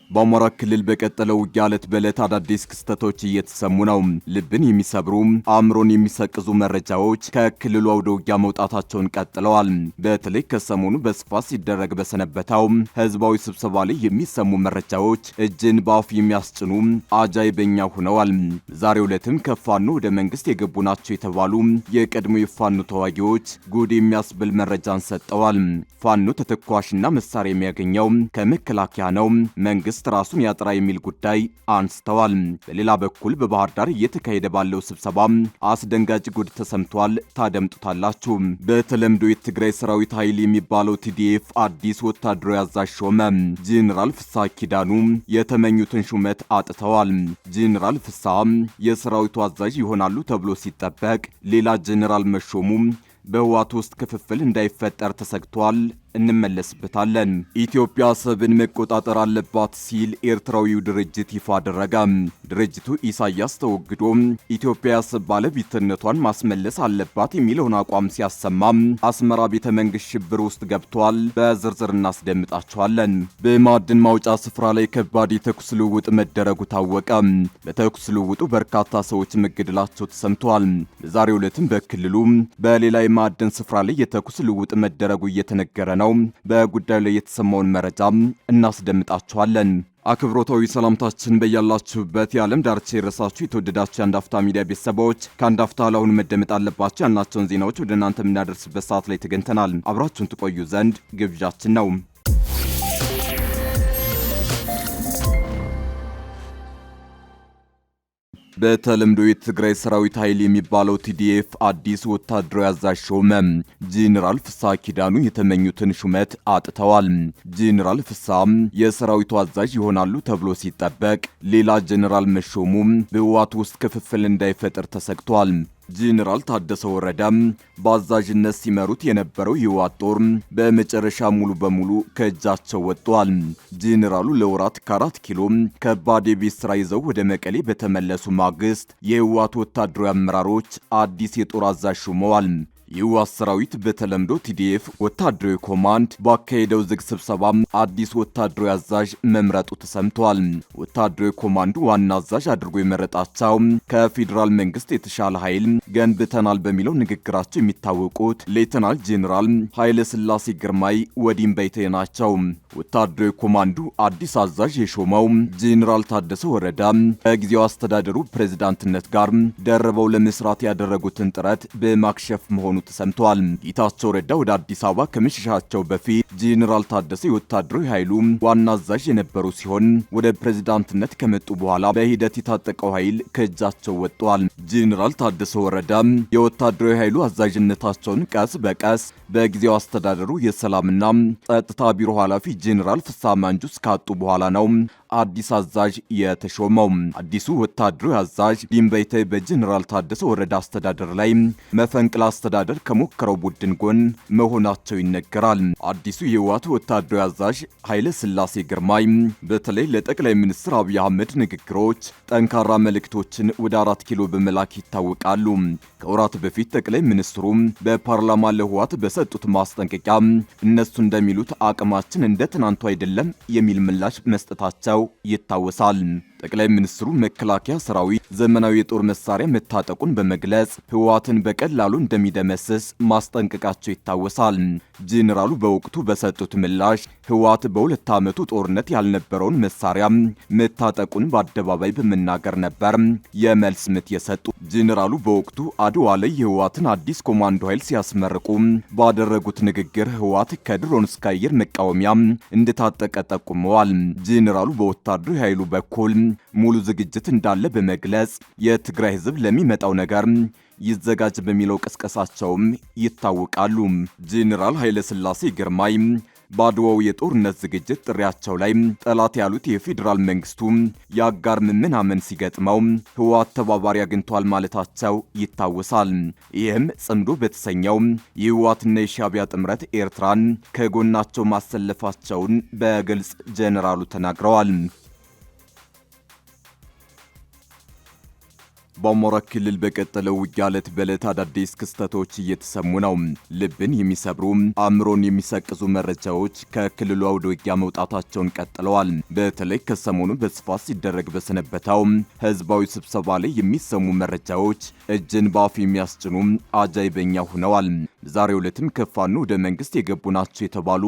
በአማራ ክልል በቀጠለው ውጊያ ዕለት በዕለት አዳዲስ ክስተቶች እየተሰሙ ነው። ልብን የሚሰብሩ አእምሮን የሚሰቅዙ መረጃዎች ከክልሉ አውደ ውጊያ መውጣታቸውን ቀጥለዋል። በተለይ ከሰሞኑ በስፋት ሲደረግ በሰነበታው ህዝባዊ ስብሰባ ላይ የሚሰሙ መረጃዎች እጅን በአፍ የሚያስጭኑ አጃይበኛ ሆነዋል። ዛሬው ዕለትም ከፋኖ ወደ መንግስት የገቡ ናቸው የተባሉ የቀድሞ የፋኖ ተዋጊዎች ጉድ የሚያስብል መረጃን ሰጠዋል። ፋኖ ተተኳሽና መሳሪያ የሚያገኘው ከመከላከያ ነው፣ መንግስት ራሱን ያጥራ የሚል ጉዳይ አንስተዋል። በሌላ በኩል በባህር ዳር እየተካሄደ ባለው ስብሰባ አስደንጋጭ ጉድ ተሰምቷል። ታደምጡታላችሁ። በተለምዶ የትግራይ ሰራዊት ኃይል የሚባለው ቲዲኤፍ አዲስ ወታደራዊ አዛዥ ሾመ። ጄኔራል ፍስሐ ኪዳኑ የተመኙትን ሹመት አጥተዋል። ጄኔራል ፍስሐ የሰራዊቱ አዛዥ ይሆናሉ ተብሎ ሲጠበቅ ሌላ ጄኔራል መሾሙ በህወሓት ውስጥ ክፍፍል እንዳይፈጠር ተሰግቷል። እንመለስበታለን። ኢትዮጵያ አሰብን መቆጣጠር አለባት ሲል ኤርትራዊው ድርጅት ይፋ አደረገ። ድርጅቱ ኢሳያስ ተወግዶ ኢትዮጵያ የአሰብ ባለቤትነቷን ማስመለስ አለባት የሚለውን አቋም ሲያሰማ አስመራ ቤተ መንግስት ሽብር ውስጥ ገብቷል። በዝርዝር እናስደምጣቸዋለን። በማዕድን ማውጫ ስፍራ ላይ ከባድ የተኩስ ልውውጥ መደረጉ ታወቀ። በተኩስ ልውውጡ በርካታ ሰዎች መገደላቸው ተሰምቷል። በዛሬው ዕለትም በክልሉ በሌላ የማዕድን ስፍራ ላይ የተኩስ ልውውጥ መደረጉ እየተነገረ ነው። በጉዳዩ ላይ የተሰማውን መረጃ እናስደምጣችኋለን። አክብሮታዊ ሰላምታችን በያላችሁበት የዓለም ዳርቻ የረሳችሁ የተወደዳችሁ የአንድ አፍታ ሚዲያ ቤተሰቦች ከአንድ አፍታ ለአሁኑ መደመጥ አለባቸው ያልናቸውን ዜናዎች ወደ እናንተ የምናደርስበት ሰዓት ላይ ተገኝተናል። አብራችሁን ትቆዩ ዘንድ ግብዣችን ነው። በተለምዶ የትግራይ ሰራዊት ኃይል የሚባለው ቲዲኤፍ አዲስ ወታደራዊ አዛዥ ሾመ። ጄኔራል ፍስሐ ኪዳኑ የተመኙትን ሹመት አጥተዋል። ጄኔራል ፍስሐ የሰራዊቱ አዛዥ ይሆናሉ ተብሎ ሲጠበቅ ሌላ ጄኔራል መሾሙ በህወሓት ውስጥ ክፍፍል እንዳይፈጥር ተሰግቷል። ጄኔራል ታደሰ ወረደ በአዛዥነት ሲመሩት የነበረው የህወሓት ጦር በመጨረሻ ሙሉ በሙሉ ከእጃቸው ወጥቷል። ጄኔራሉ ለወራት ከ4 ኪሎ ከባድ የቤት ስራ ይዘው ወደ መቀሌ በተመለሱ ማግስት የህወሓት ወታደራዊ አመራሮች አዲስ የጦር አዛዥ ሾመዋል። የህወሓት ሰራዊት በተለምዶ ቲዲኤፍ ወታደራዊ ኮማንድ ባካሄደው ዝግ ስብሰባ አዲስ ወታደራዊ አዛዥ መምረጡ ተሰምቷል። ወታደራዊ ኮማንዱ ዋና አዛዥ አድርጎ የመረጣቸው ከፌዴራል መንግስት የተሻለ ኃይል ገንብተናል በሚለው ንግግራቸው የሚታወቁት ሌተናል ጄኔራል ኃይለ ሥላሴ ግርማይ ወዲም በይተ ናቸው። ወታደራዊ ኮማንዱ አዲስ አዛዥ የሾመው ጄኔራል ታደሰ ወረደ ከጊዜው አስተዳደሩ ፕሬዝዳንትነት ጋር ደርበው ለመስራት ያደረጉትን ጥረት በማክሸፍ መሆኑ ተሰምቷል። ጌታቸው ረዳ ወደ አዲስ አበባ ከመሸሻቸው በፊት ጄኔራል ታደሰ የወታደራዊ ኃይሉ ዋና አዛዥ የነበሩ ሲሆን ወደ ፕሬዝዳንትነት ከመጡ በኋላ በሂደት የታጠቀው ኃይል ከእጃቸው ወጥቷል። ጄኔራል ታደሰ ወረደ የወታደራዊ ኃይሉ አዛዥነታቸውን ቀስ በቀስ በጊዜው አስተዳደሩ የሰላምና ጸጥታ ቢሮ ኃላፊ ጄኔራል ፍስሐ ማንጁስ ካጡ በኋላ ነው አዲስ አዛዥ የተሾመው። አዲሱ ወታደራዊ አዛዥ ዲምበይተ በጄኔራል ታደሰ ወረደ አስተዳደር ላይ መፈንቅለ አስተዳደር ከሞከረው ቡድን ጎን መሆናቸው ይነገራል። አዲሱ የህወሓት ወታደራዊ አዛዥ ኃይለ ሥላሴ ግርማይ በተለይ ለጠቅላይ ሚኒስትር አብይ አህመድ ንግግሮች ጠንካራ መልእክቶችን ወደ 4 ኪሎ በመላክ ይታወቃሉ። ከወራት በፊት ጠቅላይ ሚኒስትሩ በፓርላማ ለህወሓት በሰጡት ማስጠንቀቂያ እነሱ እንደሚሉት አቅማችን እንደ ትናንቱ አይደለም የሚል ምላሽ መስጠታቸው ይታወሳል። ጠቅላይ ሚኒስትሩ መከላከያ ሰራዊት ዘመናዊ የጦር መሳሪያ መታጠቁን በመግለጽ ህወሓትን በቀላሉ እንደሚደመስስ ማስጠንቀቃቸው ይታወሳል። ጄኔራሉ በወቅቱ በሰጡት ምላሽ ህወሓት በ2 ዓመቱ ጦርነት ያልነበረውን መሳሪያ መታጠቁን በአደባባይ በመናገር ነበር የመልስ ምት የሰጡ። ጄኔራሉ በወቅቱ አድዋ ላይ የህወሓትን አዲስ ኮማንዶ ኃይል ሲያስመርቁ ባደረጉት ንግግር ህወሓት ከድሮን እስከ አየር መቃወሚያ እንደታጠቀ ጠቁመዋል። ጄኔራሉ በወታደራዊ ኃይሉ በኩል ሙሉ ዝግጅት እንዳለ በመግለጽ የትግራይ ህዝብ ለሚመጣው ነገር ይዘጋጅ በሚለው ቅስቀሳቸውም ይታወቃሉ። ጄኔራል ኃይለ ሥላሴ ግርማይ በአድዋው የጦርነት ዝግጅት ጥሪያቸው ላይ ጠላት ያሉት የፌዴራል መንግስቱ የአጋር መመናመን ሲገጥመው ህወሓት ተባባሪ አግኝቷል ማለታቸው ይታወሳል። ይህም ጽምዶ በተሰኘው የህወሓትና የሻዕቢያ ጥምረት ኤርትራን ከጎናቸው ማሰለፋቸውን በግልጽ ጄኔራሉ ተናግረዋል። በአማራ ክልል በቀጠለው ውጊያ ዕለት በዕለት አዳዲስ ክስተቶች እየተሰሙ ነው። ልብን የሚሰብሩ አእምሮን የሚሰቅዙ መረጃዎች ከክልሉ አውደ ውጊያ መውጣታቸውን ቀጥለዋል። በተለይ ከሰሞኑ በስፋት ሲደረግ በሰነበተው ህዝባዊ ስብሰባ ላይ የሚሰሙ መረጃዎች እጅን በአፍ የሚያስጭኑ አጃይበኛ ሆነዋል። ዛሬው ዕለትም ከፋኖ ወደ መንግስት የገቡ ናቸው የተባሉ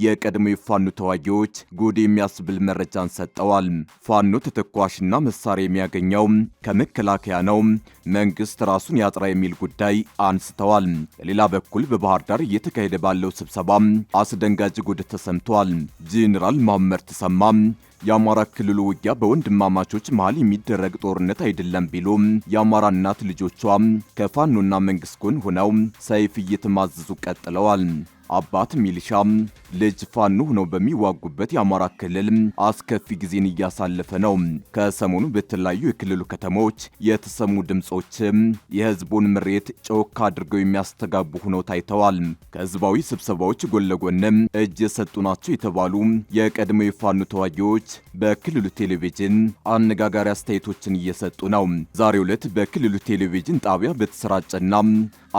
የቀድሞ የፋኖ ተዋጊዎች ጉድ የሚያስብል መረጃን ሰጠዋል። ፋኖ ተተኳሽና መሳሪያ የሚያገኘው ከመከላከያ ነው፣ መንግስት ራሱን ያጥራ የሚል ጉዳይ አንስተዋል። በሌላ በኩል በባህር ዳር እየተካሄደ ባለው ስብሰባ አስደንጋጭ ጉድ ተሰምቷል። ጄኔራል መሐመድ ተሰማ የአማራ ክልሉ ውጊያ በወንድማማቾች መሃል የሚደረግ ጦርነት አይደለም ቢሉ የአማራ እናት ልጆቿ ከፋኖና መንግስት ጎን ሆነው ሰይፍ እየተማዘዙ ቀጥለዋል። አባት ሚሊሻ ልጅ ፋኖ ሆነው በሚዋጉበት የአማራ ክልል አስከፊ ጊዜን እያሳለፈ ነው። ከሰሞኑ በተለያዩ የክልሉ ከተሞች የተሰሙ ድምጾች የህዝቡን ምሬት ጮክ አድርገው የሚያስተጋቡ ሆነው ታይተዋል። ከህዝባዊ ስብሰባዎች ጎን ለጎን እጅ የሰጡ ናቸው የተባሉ የቀድሞ የፋኖ ተዋጊዎች በክልሉ ቴሌቪዥን አነጋጋሪ አስተያየቶችን እየሰጡ ነው። ዛሬው ዕለት በክልሉ ቴሌቪዥን ጣቢያ በተሰራጨና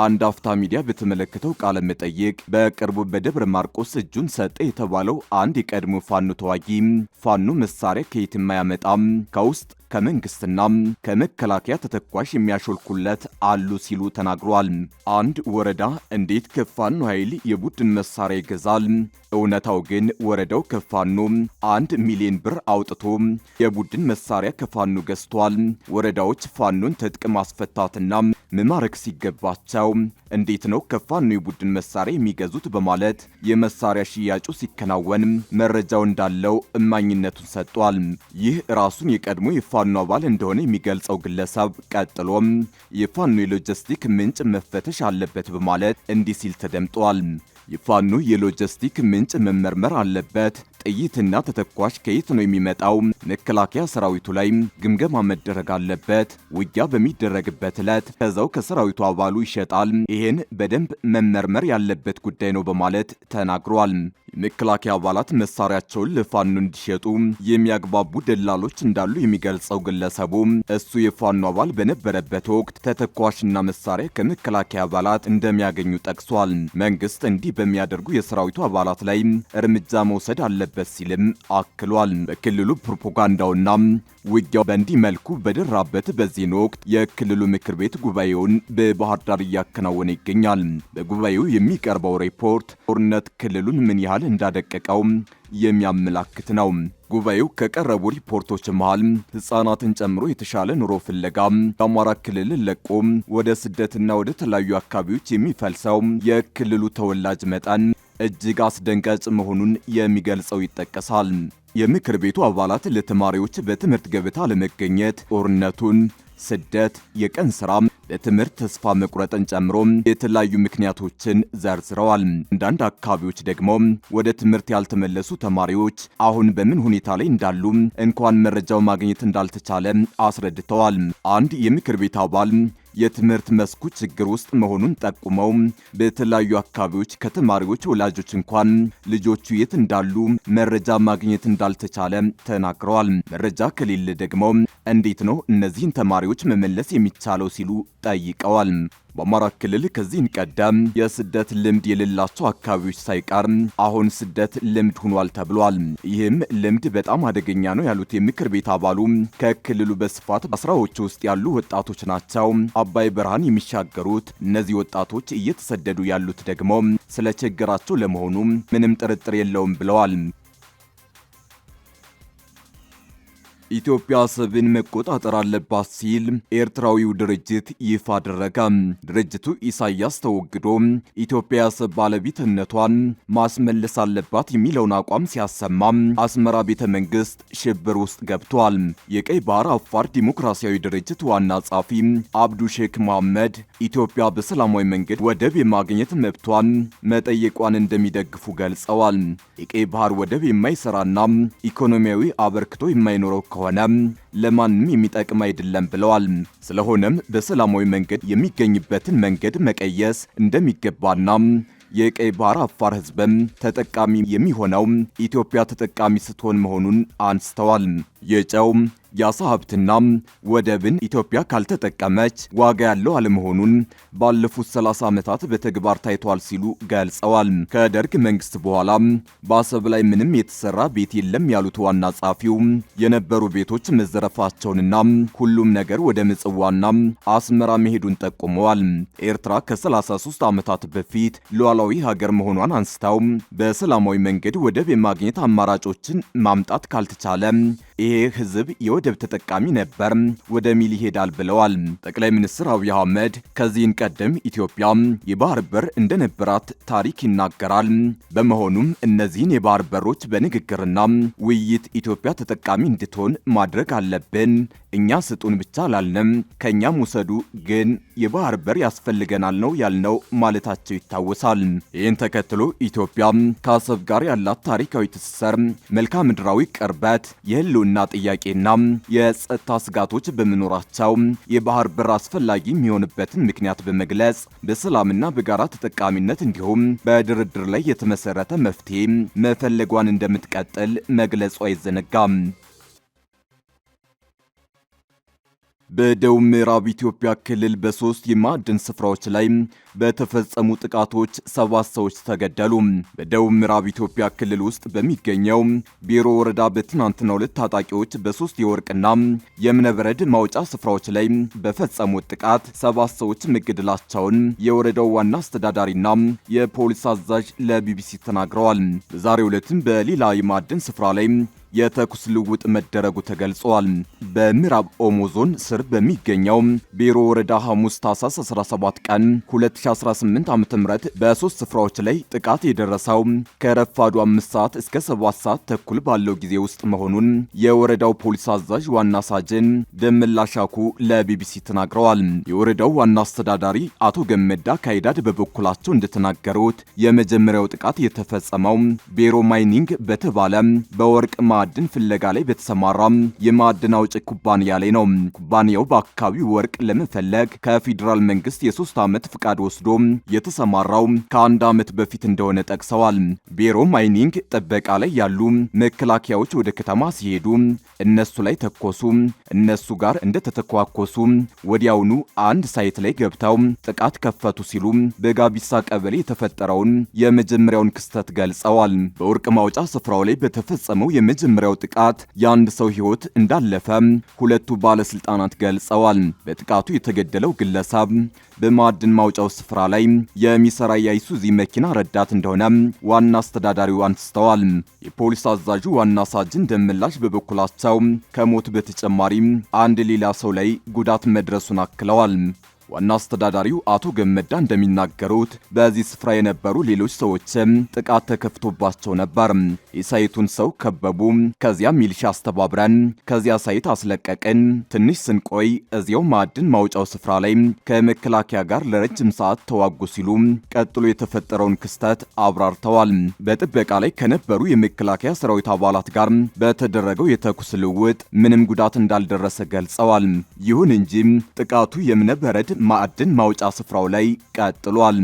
አንድ አፍታ ሚዲያ በተመለከተው ቃለ መጠይቅ በቅርቡ በደብረ ማርቆስ እጁን ሰጠ የተባለው አንድ የቀድሞ ፋኖ ተዋጊ ፋኖ መሳሪያ ከየትም አያመጣም፣ ከውስጥ ከመንግስትና ከመከላከያ ተተኳሽ የሚያሾልኩለት አሉ ሲሉ ተናግሯል። አንድ ወረዳ እንዴት ከፋኖ ኃይል የቡድን መሳሪያ ይገዛል? እውነታው ግን ወረዳው ከፋኖ 1 ሚሊዮን ብር አውጥቶ የቡድን መሳሪያ ከፋኖ ገዝቷል። ወረዳዎች ፋኖን ትጥቅ ማስፈታትና መማረክ ሲገባቸው እንዴት ነው ከፋኖ የቡድን መሳሪያ የሚገዙት? በማለት የመሳሪያ ሽያጩ ሲከናወን መረጃው እንዳለው እማኝነቱን ሰጥቷል። ይህ ራሱን የቀድሞ የፋኖ አባል እንደሆነ የሚገልጸው ግለሰብ ቀጥሎም የፋኖ የሎጂስቲክ ምንጭ መፈተሽ አለበት በማለት እንዲህ ሲል ተደምጧል። የፋኖ የሎጂስቲክ ምንጭ መመርመር አለበት። ጥይትና ተተኳሽ ከየት ነው የሚመጣው? መከላከያ ሰራዊቱ ላይ ግምገማ መደረግ አለበት። ውጊያ በሚደረግበት ዕለት ከዛው ከሰራዊቱ አባሉ ይሸጣል። ይሄን በደንብ መመርመር ያለበት ጉዳይ ነው በማለት ተናግሯል። የመከላከያ አባላት መሳሪያቸውን ለፋኖ እንዲሸጡ የሚያግባቡ ደላሎች እንዳሉ የሚገልጸው ግለሰቡ እሱ የፋኖ አባል በነበረበት ወቅት ተተኳሽና መሳሪያ ከመከላከያ አባላት እንደሚያገኙ ጠቅሷል። መንግስት እንዲህ በሚያደርጉ የሰራዊቱ አባላት ላይ እርምጃ መውሰድ አለበት ሲልም አክሏል። በክልሉ ፕሮፓጋንዳውና ውጊያው በእንዲህ መልኩ በደራበት በዚህ ወቅት የክልሉ ምክር ቤት ጉባኤውን በባህር ዳር እያከናወነ ይገኛል። በጉባኤው የሚቀርበው ሪፖርት ጦርነት ክልሉን ምን ያህል እንዳደቀቀው የሚያመላክት ነው። ጉባኤው ከቀረቡ ሪፖርቶች መሃል ህፃናትን ጨምሮ የተሻለ ኑሮ ፍለጋ የአማራ ክልል ለቆ ወደ ስደትና ወደ ተለያዩ አካባቢዎች የሚፈልሰው የክልሉ ተወላጅ መጠን እጅግ አስደንጋጭ መሆኑን የሚገልጸው ይጠቀሳል። የምክር ቤቱ አባላት ለተማሪዎች በትምህርት ገበታ ለመገኘት ጦርነቱን፣ ስደት፣ የቀን ስራ፣ ለትምህርት ተስፋ መቁረጥን ጨምሮ የተለያዩ ምክንያቶችን ዘርዝረዋል። አንዳንድ አካባቢዎች ደግሞ ወደ ትምህርት ያልተመለሱ ተማሪዎች አሁን በምን ሁኔታ ላይ እንዳሉ እንኳን መረጃው ማግኘት እንዳልተቻለ አስረድተዋል። አንድ የምክር ቤት አባል የትምህርት መስኩ ችግር ውስጥ መሆኑን ጠቁመው በተለያዩ አካባቢዎች ከተማሪዎች ወላጆች እንኳን ልጆቹ የት እንዳሉ መረጃ ማግኘት እንዳልተቻለ ተናግረዋል። መረጃ ከሌለ ደግሞ እንዴት ነው እነዚህን ተማሪዎች መመለስ የሚቻለው ሲሉ ጠይቀዋል። በአማራ ክልል ከዚህን ቀደም የስደት ልምድ የሌላቸው አካባቢዎች ሳይቀር አሁን ስደት ልምድ ሆኗል ተብሏል። ይህም ልምድ በጣም አደገኛ ነው ያሉት የምክር ቤት አባሉ ከክልሉ በስፋት በአስራዎቹ ውስጥ ያሉ ወጣቶች ናቸው አባይ በረሃን የሚሻገሩት። እነዚህ ወጣቶች እየተሰደዱ ያሉት ደግሞ ስለ ችግራቸው ለመሆኑ ምንም ጥርጥር የለውም ብለዋል። ኢትዮጵያ አሰብን መቆጣጠር አለባት ሲል ኤርትራዊው ድርጅት ይፋ አደረገ። ድርጅቱ ኢሳያስ ተወግዶ ኢትዮጵያ የአሰብ ባለቤትነቷን ማስመለስ አለባት የሚለውን አቋም ሲያሰማ አስመራ ቤተ መንግስት ሽብር ውስጥ ገብቷል። የቀይ ባህር አፋር ዲሞክራሲያዊ ድርጅት ዋና ጸሐፊ አብዱ ሼክ መሐመድ ኢትዮጵያ በሰላማዊ መንገድ ወደብ የማግኘት መብቷን መጠየቋን እንደሚደግፉ ገልጸዋል። የቀይ ባህር ወደብ የማይሰራና ኢኮኖሚያዊ አበርክቶ የማይኖረው ከሆነ ለማንም የሚጠቅም አይደለም ብለዋል። ስለሆነም በሰላማዊ መንገድ የሚገኝበትን መንገድ መቀየስ እንደሚገባና የቀይ ባህር አፋር ህዝብም ተጠቃሚ የሚሆነው ኢትዮጵያ ተጠቃሚ ስትሆን መሆኑን አንስተዋል። የጨው የአሳ ሀብትና ወደብን ኢትዮጵያ ካልተጠቀመች ዋጋ ያለው አለመሆኑን ባለፉት 30 ዓመታት በተግባር ታይቷል ሲሉ ገልጸዋል። ከደርግ መንግስት በኋላ በአሰብ ላይ ምንም የተሰራ ቤት የለም ያሉት ዋና ጸሐፊው የነበሩ ቤቶች መዘረፋቸውንና ሁሉም ነገር ወደ ምጽዋና አስመራ መሄዱን ጠቁመዋል። ኤርትራ ከ33 ዓመታት በፊት ሉዓላዊ ሀገር መሆኗን አንስተው በሰላማዊ መንገድ ወደብ የማግኘት አማራጮችን ማምጣት ካልተቻለ ይሄ ህዝብ የወደብ ተጠቃሚ ነበር፣ ወደ ሚል ይሄዳል ብለዋል። ጠቅላይ ሚኒስትር አብይ አህመድ ከዚህን ቀደም ኢትዮጵያ የባህር በር እንደነበራት ታሪክ ይናገራል። በመሆኑም እነዚህን የባህር በሮች በንግግርና ውይይት ኢትዮጵያ ተጠቃሚ እንድትሆን ማድረግ አለብን። እኛ ስጡን ብቻ አላልንም፣ ከኛም ውሰዱ፣ ግን የባህር በር ያስፈልገናል ነው ያልነው ማለታቸው ይታወሳል። ይህን ተከትሎ ኢትዮጵያ ከአሰብ ጋር ያላት ታሪካዊ ትስስር፣ መልክዓ ምድራዊ ቅርበት፣ የህልውና ጥያቄና የጸጥታ ስጋቶች በመኖራቸው የባህር በር አስፈላጊ የሚሆንበትን ምክንያት በመግለጽ በሰላምና በጋራ ተጠቃሚነት እንዲሁም በድርድር ላይ የተመሰረተ መፍትሄ መፈለጓን እንደምትቀጥል መግለጹ አይዘነጋም። በደቡብ ምዕራብ ኢትዮጵያ ክልል በ3 የማዕድን ስፍራዎች ላይ በተፈጸሙ ጥቃቶች 7 ሰዎች ተገደሉ። በደቡብ ምዕራብ ኢትዮጵያ ክልል ውስጥ በሚገኘው ቢሮ ወረዳ በትናንትናው ዕለት ታጣቂዎች በ3 የወርቅና የእብነበረድ ማውጫ ስፍራዎች ላይ በፈጸሙት ጥቃት 7 ሰዎች መገደላቸውን የወረዳው ዋና አስተዳዳሪና የፖሊስ አዛዥ ለቢቢሲ ተናግረዋል። በዛሬው ዕለትም በሌላ የማዕድን ስፍራ ላይ የተኩስ ልውውጥ መደረጉ ተገልጿል። በምዕራብ ኦሞ ዞን ስር በሚገኘው ቢሮ ወረዳ ሐሙስ ታህሳስ 17 ቀን 2018 ዓ.ም በ3 ስፍራዎች ላይ ጥቃት የደረሰው ከረፋዱ 5 ሰዓት እስከ 7 ሰዓት ተኩል ባለው ጊዜ ውስጥ መሆኑን የወረዳው ፖሊስ አዛዥ ዋና ሳጅን ደመላሻኩ ለቢቢሲ ተናግረዋል። የወረዳው ዋና አስተዳዳሪ አቶ ገመዳ ካይዳድ በበኩላቸው እንደተናገሩት የመጀመሪያው ጥቃት የተፈጸመው ቢሮ ማይኒንግ በተባለ በወርቅ ማዕድን ፍለጋ ላይ በተሰማራ የማዕድን አውጪ ኩባንያ ላይ ነው። ኩባንያው በአካባቢው ወርቅ ለመፈለግ ከፌዴራል መንግስት የ3 ዓመት ፍቃድ ወስዶ የተሰማራው ከ1 ዓመት በፊት እንደሆነ ጠቅሰዋል። ቢሮ ማይኒንግ ጥበቃ ላይ ያሉ መከላከያዎች ወደ ከተማ ሲሄዱ እነሱ ላይ ተኮሱ። እነሱ ጋር እንደተተኳኮሱ ወዲያውኑ አንድ ሳይት ላይ ገብተው ጥቃት ከፈቱ ሲሉ በጋቢሳ ቀበሌ የተፈጠረውን የመጀመሪያውን ክስተት ገልጸዋል። በወርቅ ማውጫ ስፍራው ላይ በተፈጸመው የመጀመሪያው ጥቃት የአንድ ሰው ሕይወት እንዳለፈ ሁለቱ ባለስልጣናት ገልጸዋል። በጥቃቱ የተገደለው ግለሰብ በማዕድን ማውጫው ስፍራ ላይ የሚሰራ የአይሱዚ መኪና ረዳት እንደሆነ ዋና አስተዳዳሪው አንስተዋል። የፖሊስ አዛዡ ዋና ሳጅን ደምላሽ በበኩላቸው ከሞት በተጨማሪ አንድ ሌላ ሰው ላይ ጉዳት መድረሱን አክለዋል። ዋና አስተዳዳሪው አቶ ገመዳ እንደሚናገሩት በዚህ ስፍራ የነበሩ ሌሎች ሰዎችም ጥቃት ተከፍቶባቸው ነበር። የሳይቱን ሰው ከበቡ። ከዚያ ሚሊሻ አስተባብረን ከዚያ ሳይት አስለቀቅን። ትንሽ ስንቆይ እዚያው ማዕድን ማውጫው ስፍራ ላይ ከመከላከያ ጋር ለረጅም ሰዓት ተዋጉ ሲሉ ቀጥሎ የተፈጠረውን ክስተት አብራርተዋል። በጥበቃ ላይ ከነበሩ የመከላከያ ሰራዊት አባላት ጋር በተደረገው የተኩስ ልውውጥ ምንም ጉዳት እንዳልደረሰ ገልጸዋል። ይሁን እንጂ ጥቃቱ የእብነበረድ ማዕድን ማውጫ ስፍራው ላይ ቀጥሏል።